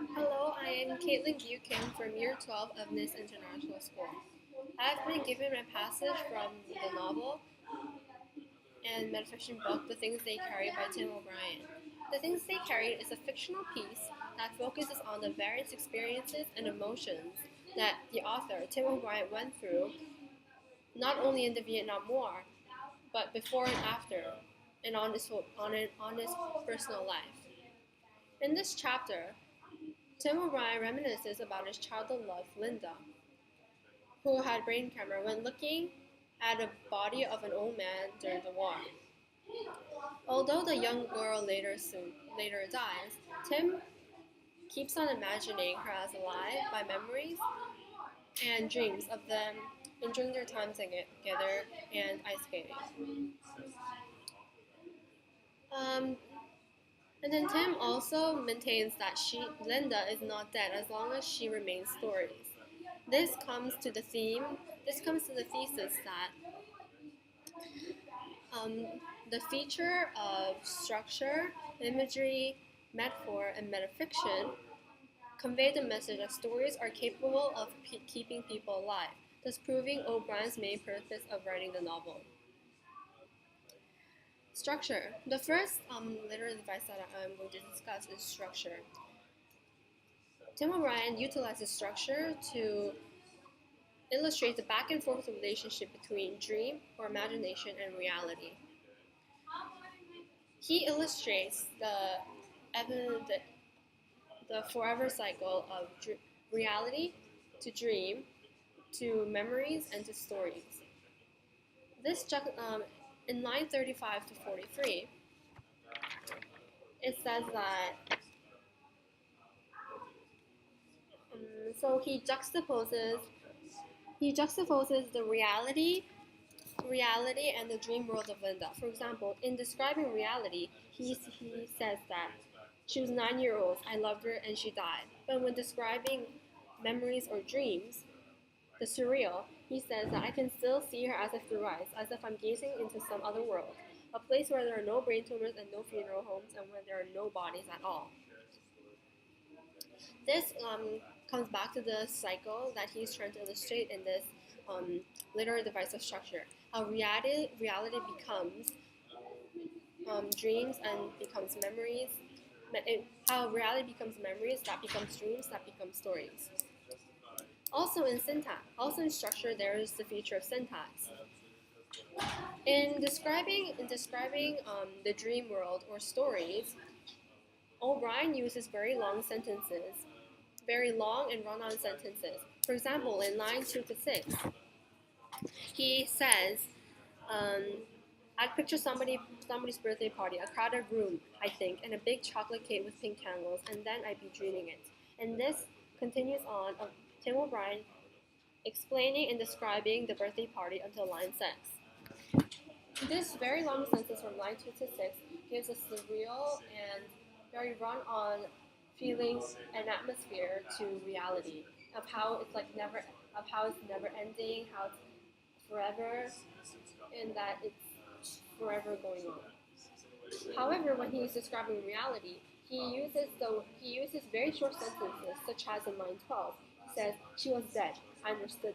Hello, I am Caitlin Buchan from Year 12 of NIS International School. I have been given a passage from the novel and metafiction book The Things They Carry by Tim O'Brien. The Things They Carry is a fictional piece that focuses on the various experiences and emotions that the author, Tim O'Brien, went through, not only in the Vietnam War, but before and after, and on his personal life. In this chapter, Tim O'Brien reminisces about his childhood love, Linda, who had brain cancer when looking at the body of an old man during the war. Although the young girl later dies, Tim keeps on imagining her as alive by memories and dreams of them enjoying their time together and ice skating. Um, and then Tim also maintains that Linda, is not dead as long as she remains stories. This comes to the theme. This comes to the thesis that Um, the feature of structure, imagery, metaphor, and metafiction convey the message that stories are capable of keeping people alive, thus proving O'Brien's main purpose of writing the novel. Structure. The first literary device that I'm going to discuss is structure. Tim O'Brien utilizes structure to illustrate the back and forth relationship between dream or imagination and reality. He illustrates the forever cycle of reality to dream to memories and to stories. This in line 35 to 43, it says that so he juxtaposes the reality and the dream world of Linda. For example, in describing reality, he says that she was 9 years old, I loved her, and she died. But when describing memories or dreams, the surreal, he says that I can still see her as if through eyes, as if I'm gazing into some other world, a place where there are no brain tumors and no funeral homes, and where there are no bodies at all. This comes back to the cycle that he's trying to illustrate in this literary device of structure. How reality becomes dreams and becomes memories. How reality becomes memories, that becomes dreams, that becomes stories. Also in structure, there is the feature of syntax. In describing the dream world or stories, O'Brien uses very long sentences, very long and run-on sentences. For example, in line 2 to 6, he says, I'd picture somebody's birthday party, a crowded room, I think, and a big chocolate cake with pink candles, and then I'd be dreaming it. And this continues on of Tim O'Brien explaining and describing the birthday party until line 6. This very long sentence from line 2 to 6 gives a surreal and very run-on feelings and atmosphere to reality of how it's never ending, how it's forever, and that it's forever going on. However, when he is describing reality, he uses very short sentences, such as in line 12. He says, "She was dead. I understood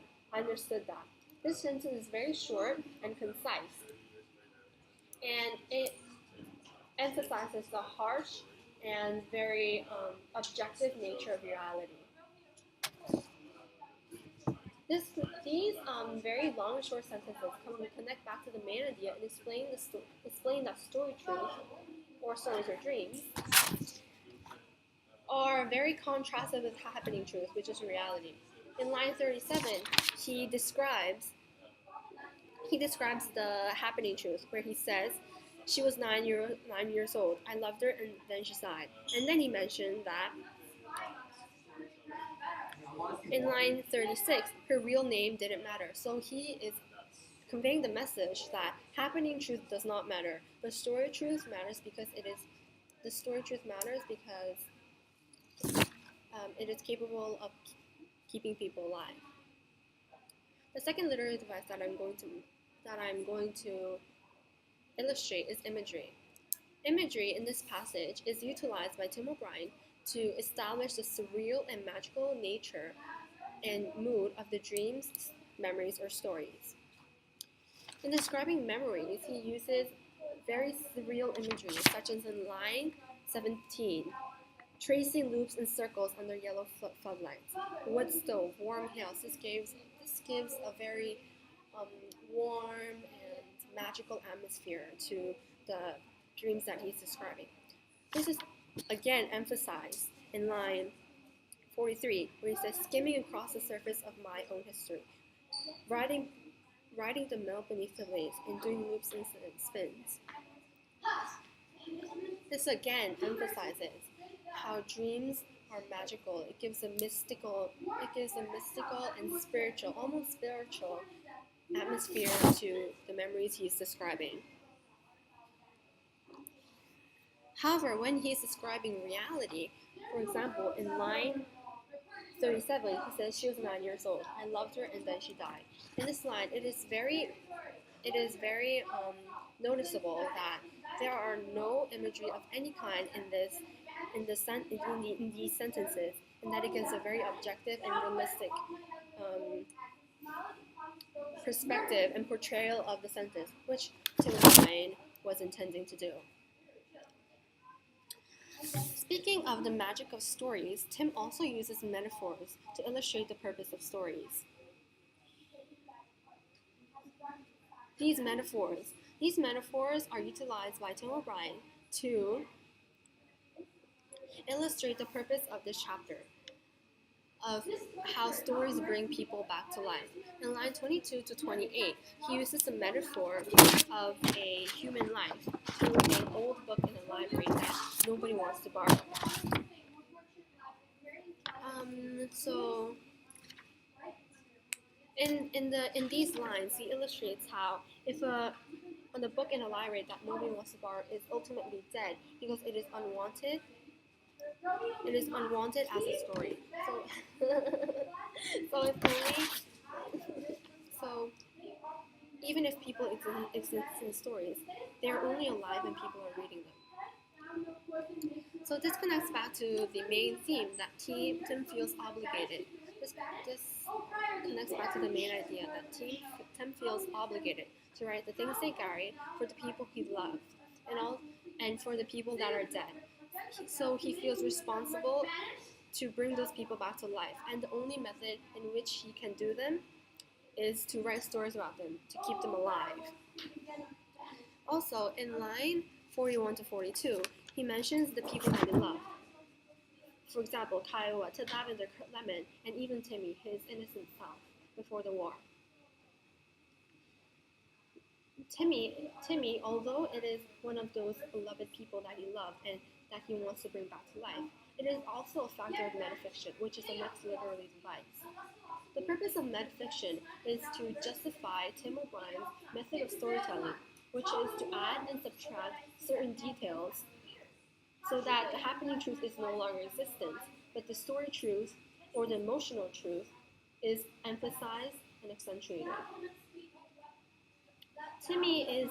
that." This sentence is very short and concise, and it emphasizes the harsh and very objective nature of reality. These very long, short sentences connect back to the main idea and explain that story truth, or stories or dreams, are very contrasted with happening truth, which is reality. In line 37, he describes the happening truth, where he says, she was 9 years old. I loved her, and then she died. And then he mentioned that in line 36, her real name didn't matter. So he is conveying the message that happening truth does not matter. The story truth matters because it is capable of keeping people alive. The second literary device that I'm going to illustrate is imagery. Imagery in this passage is utilized by Tim O'Brien to establish the surreal and magical nature and mood of the dreams, memories, or stories. In describing memories, he uses very surreal imagery, such as in line 17, tracing loops and circles under yellow floodlights, wood stove, warm hills. This gives a very warm and magical atmosphere to the dreams that he's describing. This is again emphasized in line 43, where he says, skimming across the surface of my own history, riding the mill beneath the waves and doing loops and spins. This again emphasizes how dreams are magical. It gives a mystical and spiritual, almost spiritual atmosphere to the memories he's describing. However, when he's describing reality, for example, in line 37, he says, she was 9 years old. I loved her and then she died. In this line, it is very noticeable that there are no imagery of any kind in these sentences, and that it gives a very objective and realistic perspective and portrayal of the sentence, which Tim O'Brien was intending to do. Speaking of the magic of stories, Tim also uses metaphors to illustrate the purpose of stories. These metaphors are utilized by Tim O'Brien to illustrate the purpose of this chapter, of how stories bring people back to life. In line 22 to 28, he uses the metaphor of a human life through an old book in a library that nobody wants to borrow. So in these lines, he illustrates how if on the book in a library that nobody wants to borrow is ultimately dead because it is unwanted. It is unwanted as a story. So even if people exist in stories, they are only alive when people are reading them. So this connects back to the main theme that Tim feels obligated. This connects back to the main idea that Tim feels obligated to write the things they carry for the people he loved, and for the people that are dead. So he feels responsible to bring those people back to life, and the only method in which he can do them is to write stories about them, to keep them alive. Also, in line 41 to 42, he mentions the people that he loved. For example, Kiowa, Ted Lavender, Kurt Lemon, and even Timmy, his innocent self, before the war. Timmy, although it is one of those beloved people that he loved and that he wants to bring back to life, it is also a factor of metafiction, which is a next literary device. The purpose of metafiction is to justify Tim O'Brien's method of storytelling, which is to add and subtract certain details so that the happening truth is no longer existent, but the story truth or the emotional truth is emphasized and accentuated. Timmy is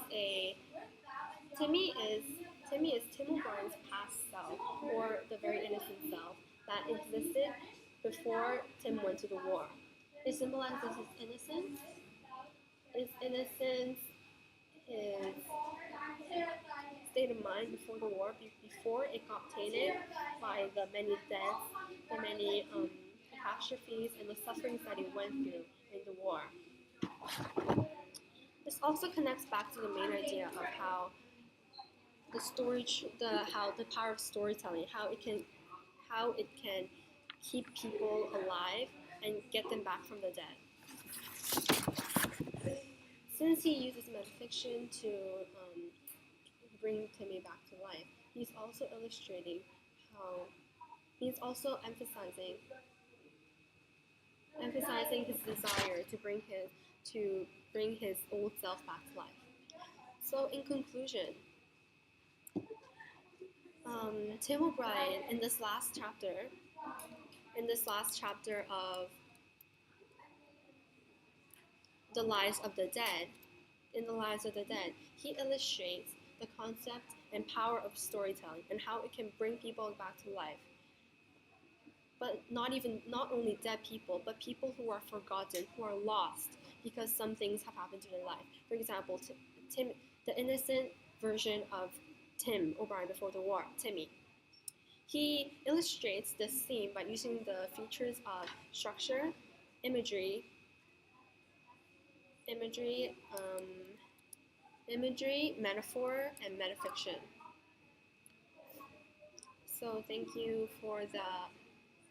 Tim O'Brien's past self, or the very innocent self that existed before Tim went to the war. It symbolizes his innocence, his state of mind before the war, before it got tainted by the many deaths, the many catastrophes, and the sufferings that he went through in the war. This also connects back to the main idea of how the power of storytelling, how it can keep people alive and get them back from the dead. Since he uses metafiction to bring Timmy back to life, he's also emphasizing his desire to bring his old self back to life. So in conclusion, Tim O'Brien in this last chapter of in the lives of the dead, he illustrates the concept and power of storytelling and how it can bring people back to life. But not only dead people, but people who are forgotten, who are lost because some things have happened to their life. For example, Tim, the innocent version of Tim O'Brien before the war, Timmy. He illustrates this theme by using the features of structure, imagery, imagery, metaphor, and metafiction. So thank you for the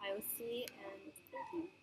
IOC and thank you.